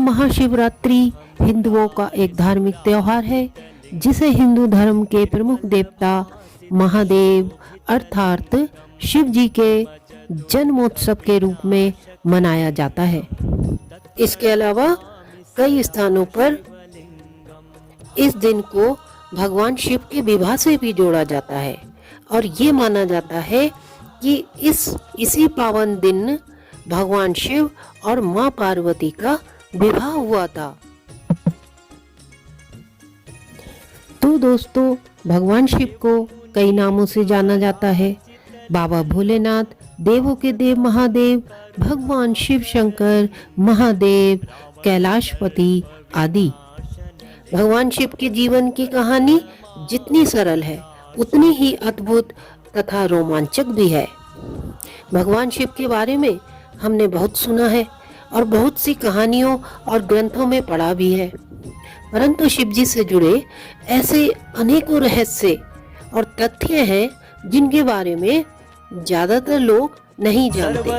महाशिवरात्रि हिंदुओं का एक धार्मिक त्योहार है जिसे हिंदू धर्म के प्रमुख देवता महादेव अर्थात शिव जी के जन्मोत्सव के रूप में मनाया जाता है। इसके अलावा कई स्थानों पर इस दिन को भगवान शिव के विवाह से भी जोड़ा जाता है और ये माना जाता है कि इसी पावन दिन भगवान शिव और मां पार्वती का विवाह हुआ था। तो दोस्तों, भगवान शिव को कई नामों से जाना जाता है। बाबा भोलेनाथ, देवों के देव महादेव, भगवान शिव शंकर, महादेव, कैलाशपति आदि। भगवान शिव के जीवन की कहानी जितनी सरल है उतनी ही अद्भुत तथा रोमांचक भी है। भगवान शिव के बारे में हमने बहुत सुना है और बहुत सी कहानियों और ग्रंथों में पढ़ा भी है, परंतु शिव जी से जुड़े ऐसे अनेकों रहस्य और तथ्य हैं जिनके बारे में ज्यादातर लोग नहीं जानते।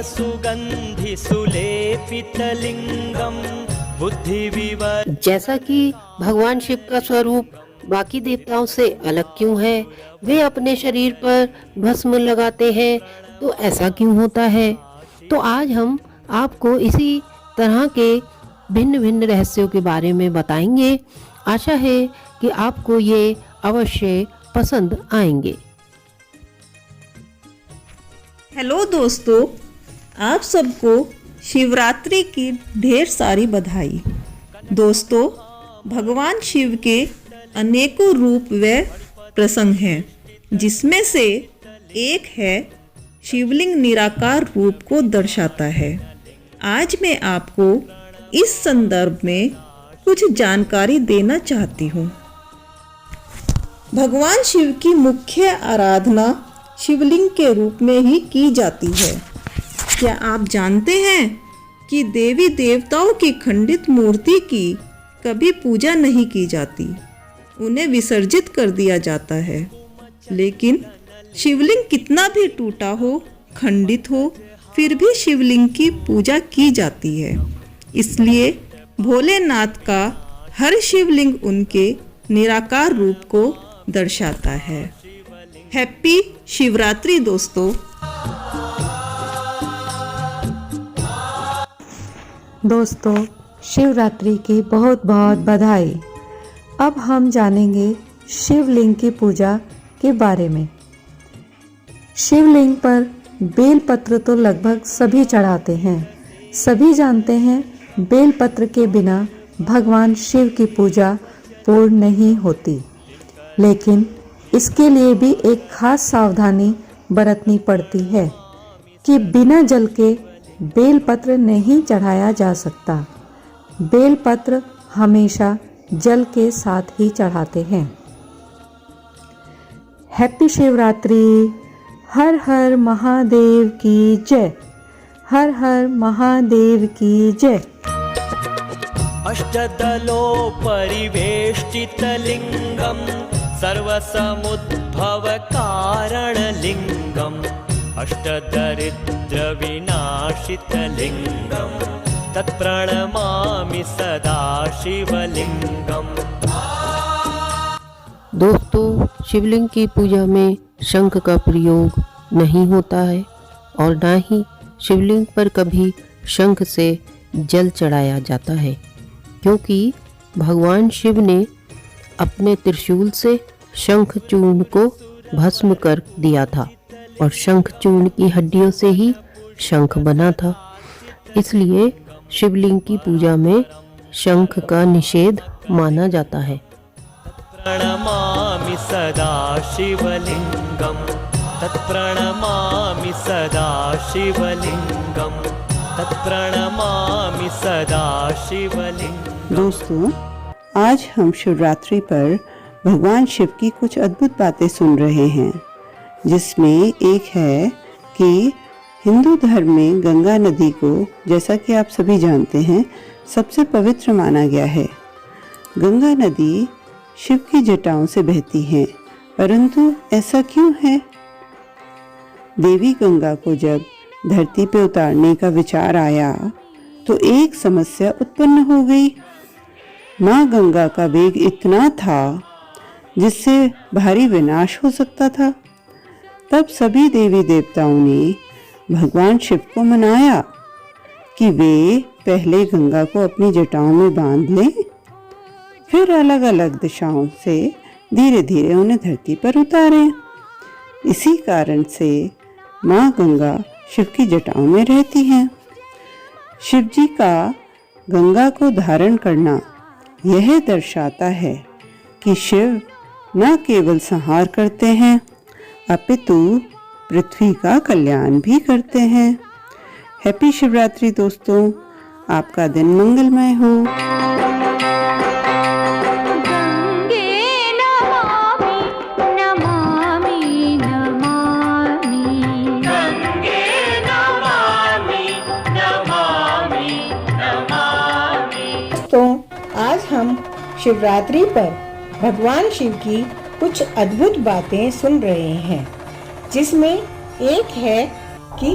जैसा कि भगवान शिव का स्वरूप बाकी देवताओं से अलग क्यों है, वे अपने शरीर पर भस्म लगाते हैं, तो ऐसा क्यों होता है। तो आज हम आपको इसी तरह के भिन्न भिन्न रहस्यों के बारे में बताएंगे। आशा है कि आपको ये अवश्य पसंद आएंगे। हेलो दोस्तों, आप सबको शिवरात्रि की ढेर सारी बधाई। दोस्तों, भगवान शिव के अनेकों रूप व प्रसंग हैं, जिसमें से एक है शिवलिंग निराकार रूप को दर्शाता है। आज मैं आपको इस संदर्भ में कुछ जानकारी देना चाहती हूँ। भगवान शिव की मुख्य आराधना शिवलिंग के रूप में ही की जाती है। क्या आप जानते हैं कि देवी देवताओं की खंडित मूर्ति की कभी पूजा नहीं की जाती, उन्हें विसर्जित कर दिया जाता है। लेकिन शिवलिंग कितना भी टूटा हो, खंडित हो, फिर भी शिवलिंग की पूजा की जाती है। इसलिए भोलेनाथ का हर शिवलिंग उनके निराकार रूप को दर्शाता है। हैप्पी शिवरात्रि दोस्तों। दोस्तों, शिवरात्रि की बहुत बहुत बधाई। अब हम जानेंगे शिवलिंग की पूजा के बारे में। शिवलिंग पर बेलपत्र तो लगभग सभी चढ़ाते हैं। सभी जानते हैं बेलपत्र के बिना भगवान शिव की पूजा पूर्ण नहीं होती, लेकिन इसके लिए भी एक खास सावधानी बरतनी पड़ती है कि बिना जल के बेलपत्र नहीं चढ़ाया जा सकता। बेलपत्र हमेशा जल के साथ ही चढ़ाते हैं। हैप्पी शिवरात्रि। हर हर महादेव की जय। हर हर महादेव की जय। अष्टदलो परिवेष्टितलिङ्गं सर्वसमुद्भव कारणलिङ्गम् अष्टदरिद्रविनाशितलिङ्गं तत्प्रणमामि सदा शिवलिङ्गम्। दोस्तों, शिवलिंग की पूजा में शंख का प्रयोग नहीं होता है और ना ही शिवलिंग पर कभी शंख से जल चढ़ाया जाता है, क्योंकि भगवान शिव ने अपने त्रिशूल से शंख चूर्ण को भस्म कर दिया था और शंख चूर्ण की हड्डियों से ही शंख बना था। इसलिए शिवलिंग की पूजा में शंख का निषेध माना जाता है। प्रणमामि सदा शिवलिङ्गं तत्प्रणमामि सदा शिवलिङ्गं तत्प्रणमामि सदा शिवलिङ्गं। दोस्तों, आज हम शिवरात्रि पर भगवान शिव की कुछ अद्भुत बातें सुन रहे हैं, जिसमें एक है कि हिंदू धर्म में गंगा नदी को, जैसा कि आप सभी जानते हैं, सबसे पवित्र माना गया है। गंगा नदी शिव की जटाओं से बहती हैं, परंतु ऐसा क्यों है? देवी गंगा को जब धरती पे उतारने का विचार आया तो एक समस्या उत्पन्न हो गई। माँ गंगा का वेग इतना था जिससे भारी विनाश हो सकता था। तब सभी देवी देवताओं ने भगवान शिव को मनाया कि वे पहले गंगा को अपनी जटाओं में बांध लें, फिर अलग अलग दिशाओं से धीरे धीरे उन्हें धरती पर उतारें। इसी कारण से माँ गंगा शिव की जटाओं में रहती हैं। शिव जी का गंगा को धारण करना यह दर्शाता है कि शिव न केवल संहार करते हैं अपितु पृथ्वी का कल्याण भी करते हैं। हैप्पी शिवरात्रि दोस्तों, आपका दिन मंगलमय हो। दोस्तों, आज हम शिवरात्रि पर भगवान शिव की कुछ अद्भुत बातें सुन रहे हैं, जिसमें एक है कि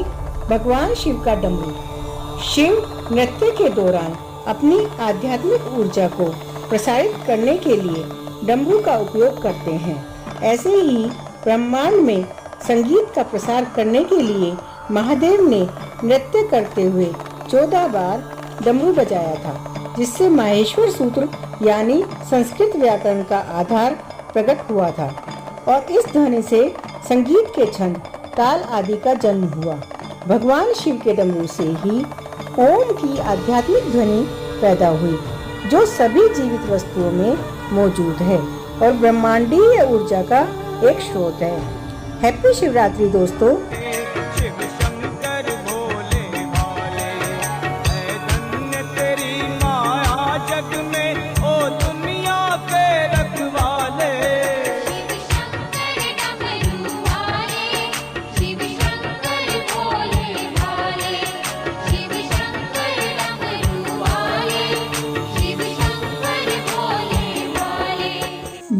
भगवान शिव का डमरू। शिव नृत्य के दौरान अपनी आध्यात्मिक ऊर्जा को प्रसारित करने के लिए डमरू का उपयोग करते हैं। ऐसे ही ब्रह्मांड में संगीत का प्रसार करने के लिए महादेव ने नृत्य करते हुए 14 बार डमरू बजाया था, जिससे माहेश्वर सूत्र यानी संस्कृत व्याकरण का आधार प्रकट हुआ था और इस ध्वनि से संगीत के छंद, ताल आदि का जन्म हुआ। भगवान शिव के डमरू से ही ओम की आध्यात्मिक ध्वनि पैदा हुई, जो सभी जीवित वस्तुओं में मौजूद है और ब्रह्मांडीय ऊर्जा का एक स्रोत है। हैप्पी शिवरात्रि दोस्तों।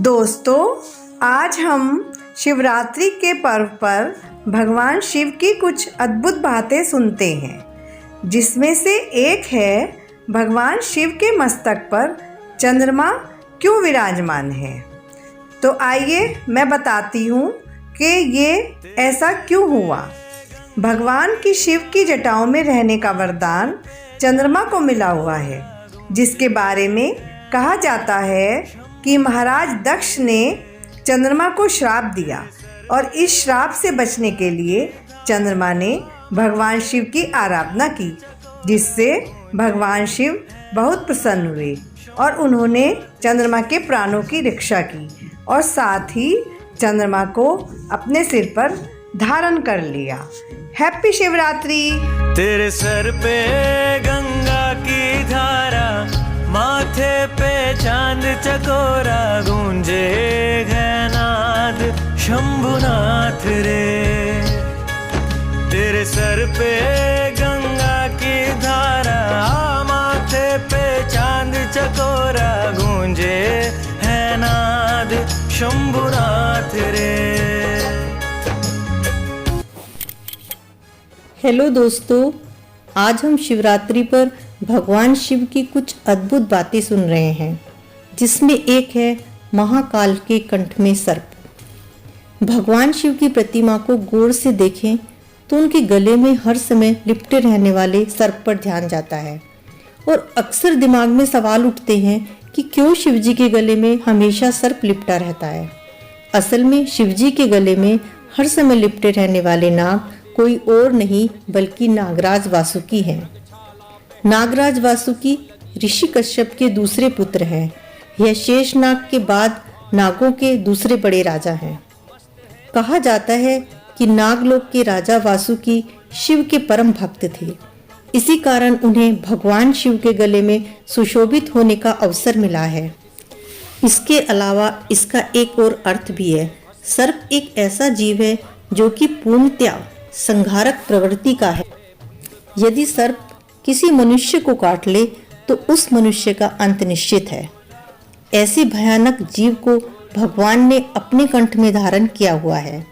दोस्तों, आज हम शिवरात्रि के पर्व पर भगवान शिव की कुछ अद्भुत बातें सुनते हैं, जिसमें से एक है भगवान शिव के मस्तक पर चंद्रमा क्यों विराजमान है। तो आइए मैं बताती हूँ कि ये ऐसा क्यों हुआ। भगवान की शिव की जटाओं में रहने का वरदान चंद्रमा को मिला हुआ है, जिसके बारे में कहा जाता है कि महाराज दक्ष ने चंद्रमा को श्राप दिया और इस श्राप से बचने के लिए चंद्रमा ने भगवान शिव की आराधना की, जिससे भगवान शिव बहुत प्रसन्न हुए और उन्होंने चंद्रमा के प्राणों की रक्षा की और साथ ही चंद्रमा को अपने सिर पर धारण कर लिया। हैप्पी शिवरात्रि। तेरे सर पे गंगा की धारा, माथे पे चांद चकोरा, गूंजे घनाद शंभुनाथ रे। तेरे सर पे गंगा की धारा, माथे पे चांद चकोरा, गूंजे घनाद शंभुनाथ रे। हेलो दोस्तों, आज हम शिवरात्रि पर भगवान शिव की कुछ अद्भुत बातें सुन रहे हैं, जिसमें एक है महाकाल के कंठ में सर्प। भगवान शिव की प्रतिमा को गौर से देखें तो उनके गले में हर समय लिपटे रहने वाले सर्प पर ध्यान जाता है और अक्सर दिमाग में सवाल उठते हैं कि क्यों शिव जी के गले में हमेशा सर्प लिपटा रहता है। असल में शिव जी के गले में हर समय लिपटे रहने वाले नाग कोई और नहीं बल्कि नागराज वासुकी हैं। नागराज वासुकी ऋषि कश्यप के दूसरे पुत्र हैं। यह शेषनाग के बाद नागों के दूसरे बड़े राजा हैं। कहा जाता है कि नागलोक के राजा वासुकी शिव के परम भक्त थे। इसी कारण उन्हें भगवान शिव के गले में सुशोभित होने का अवसर मिला है। इसके अलावा इसका एक और अर्थ भी है। सर्प एक ऐसा जीव है जो कि पूर्णतया संहारक प्रवृत्ति का है। यदि सर्प किसी मनुष्य को काट ले तो उस मनुष्य का अंत निश्चित है। ऐसे भयानक जीव को भगवान ने अपने कंठ में धारण किया हुआ है।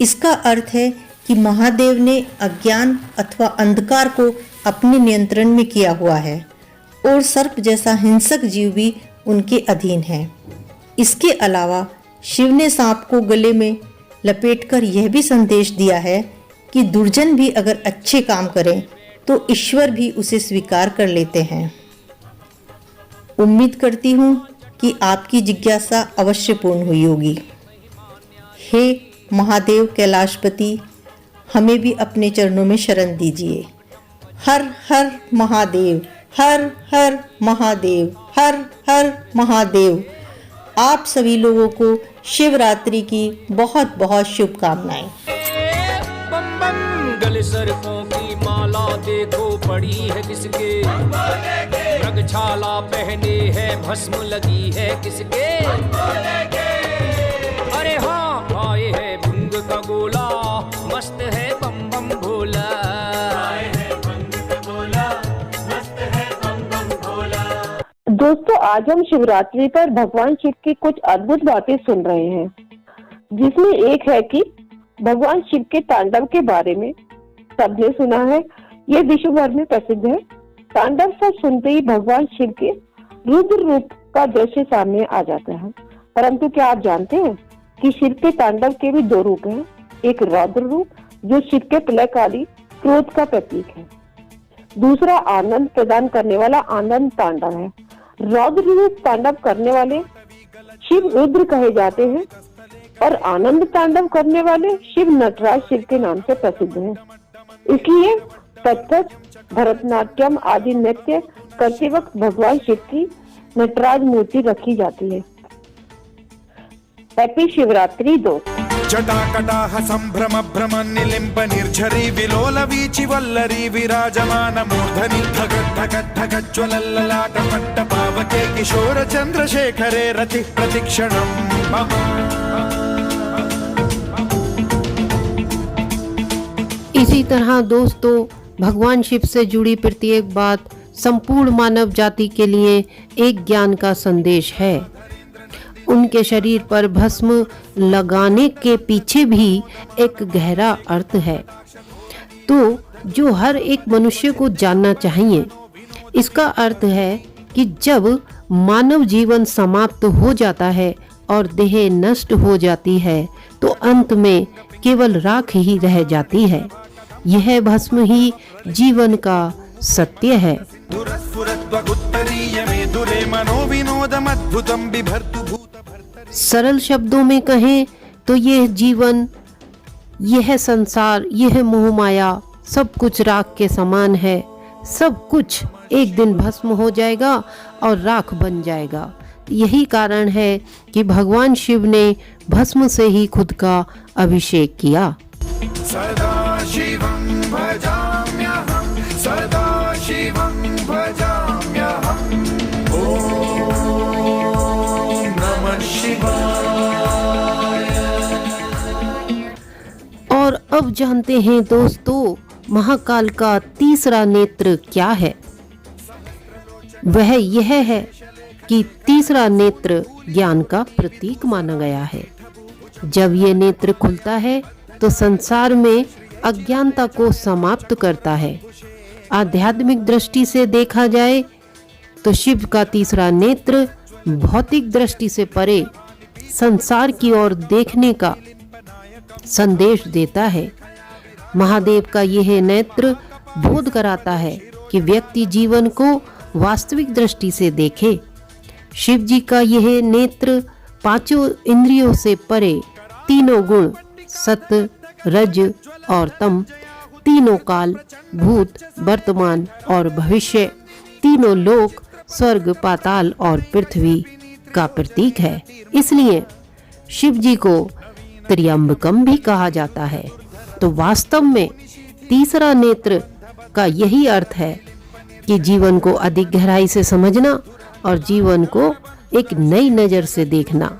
इसका अर्थ है कि महादेव ने अज्ञान अथवा अंधकार को अपने नियंत्रण में किया हुआ है और सर्प जैसा हिंसक जीव भी उनके अधीन है। इसके अलावा शिव ने सांप को गले में लपेटकर यह भी संदेश दिया है कि दुर्जन भी अगर अच्छे काम करें तो ईश्वर भी उसे स्वीकार कर लेते हैं। उम्मीद करती हूँ कि आपकी जिज्ञासा अवश्य पूर्ण हुई होगी। हे महादेव कैलाशपति, हमें भी अपने चरणों में शरण दीजिए। हर हर महादेव, हर हर महादेव, हर हर महादेव। आप सभी लोगों को शिवरात्रि की बहुत बहुत शुभकामनाएं। बम बम गले सरकों की माला देखो पड़ी है किसके, रगछाला पहने है भस्म लगी है किसके, अरे हाँ आए है भंग का गोला मस्त है बम बम भोला, दोस्तों आज हम शिवरात्रि पर भगवान शिव की कुछ अद्भुत बातें सुन रहे हैं, जिसमें एक है कि भगवान शिव के तांडव के बारे में सबने सुना है। ये विश्व भर में प्रसिद्ध है। तांडव शब्द सुनते ही भगवान शिव के रुद्र रूप का दृश्य सामने आ जाता है। परंतु क्या आप जानते हैं कि शिव के तांडव के भी दो रूप हैं। एक रौद्र रूप जो शिव के प्रलयकाली क्रोध का प्रतीक है, दूसरा आनंद प्रदान करने वाला आनंद तांडव है। रौद्र रूप तांडव करने वाले शिव रुद्र कहे जाते हैं और आनंद तांडव करने वाले शिव नटराज शिव के नाम से प्रसिद्ध हैं। इसलिए कथक, भरतनाट्यम आदि नृत्य करते वक्त भगवान शिव की नटराज मूर्ति रखी जाती है। हैप्पी शिवरात्रि दोस्त। जटाकटाह संभ्रम भ्रम निलिम्ब निर्झरी विलोल वीचि वल्लरी विराजमान मूर्धनि धगत् धगत् धगत् ज्वलल्ललाट पट्ट पावके किशोर चंद्रशेखरे रति प्रतिक्षणम्। इसी तरह दोस्तों भगवान शिव से जुड़ी प्रत्येक बात संपूर्ण मानव जाति के लिए एक ज्ञान का संदेश है। उनके शरीर पर भस्म लगाने के पीछे भी एक गहरा अर्थ है, तो जो हर एक मनुष्य को जानना चाहिए। इसका अर्थ है कि जब मानव जीवन समाप्त हो जाता है और देह नष्ट हो जाती है तो अंत में केवल राख ही रह जाती है। यह भस्म ही जीवन का सत्य है। सरल शब्दों में कहें तो यह जीवन, यह संसार, यह मोहमाया सब कुछ राख के समान है। सब कुछ एक दिन भस्म हो जाएगा और राख बन जाएगा। यही कारण है कि भगवान शिव ने भस्म से ही खुद का अभिषेक किया। सदा शिवं भजाम्यहं, सदा शिवं भजाम्यहं। ओम नमः शिवाय। और अब जानते हैं दोस्तों महाकाल का तीसरा नेत्र क्या है। वह यह है कि तीसरा नेत्र ज्ञान का प्रतीक माना गया है। जब यह नेत्र खुलता है तो संसार में अज्ञानता को समाप्त करता है। आध्यात्मिक दृष्टि से देखा जाए तो शिव का तीसरा नेत्र भौतिक दृष्टि से परे संसार की ओर देखने का संदेश देता है। महादेव का यह नेत्र बोध कराता है कि व्यक्ति जीवन को वास्तविक दृष्टि से देखे। शिव जी का यह नेत्र पांचों इंद्रियों से परे तीनों गुण सत्य, रज और तम, तीनों काल, भूत, वर्तमान और भविष्य, तीनों लोक, स्वर्ग, पाताल और पृथ्वी का प्रतीक है। इसलिए शिव जी को त्र्यंबकम भी कहा जाता है। तो वास्तव में तीसरा नेत्र का यही अर्थ है कि जीवन को अधिक गहराई से समझना और जीवन को एक नई नजर से देखना।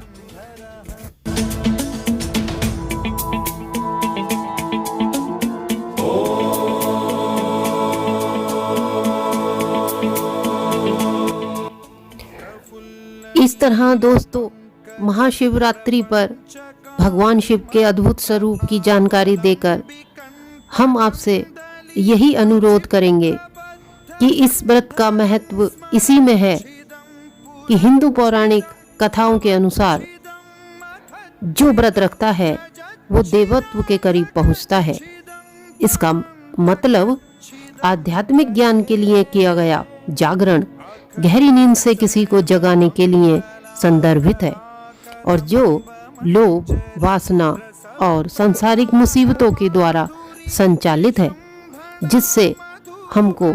इस तरह दोस्तों महाशिवरात्रि पर भगवान शिव के अद्भुत स्वरूप की जानकारी देकर हम आपसे यही अनुरोध करेंगे कि इस व्रत का महत्व इसी में है कि हिंदू पौराणिक कथाओं के अनुसार जो व्रत रखता है वो देवत्व के करीब पहुंचता है। इसका मतलब आध्यात्मिक ज्ञान के लिए किया गया जागरण गहरी नींद से किसी को जगाने के लिए संदर्भित है, और जो लोभ, वासना और सांसारिक मुसीबतों के द्वारा संचालित है, जिससे हमको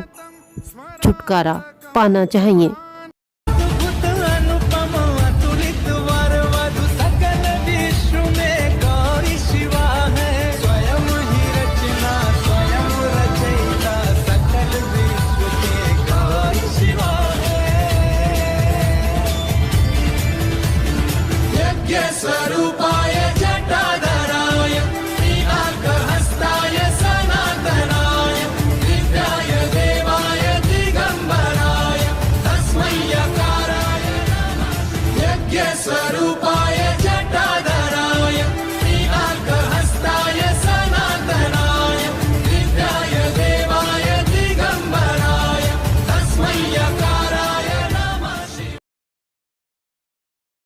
छुटकारा पाना चाहिए।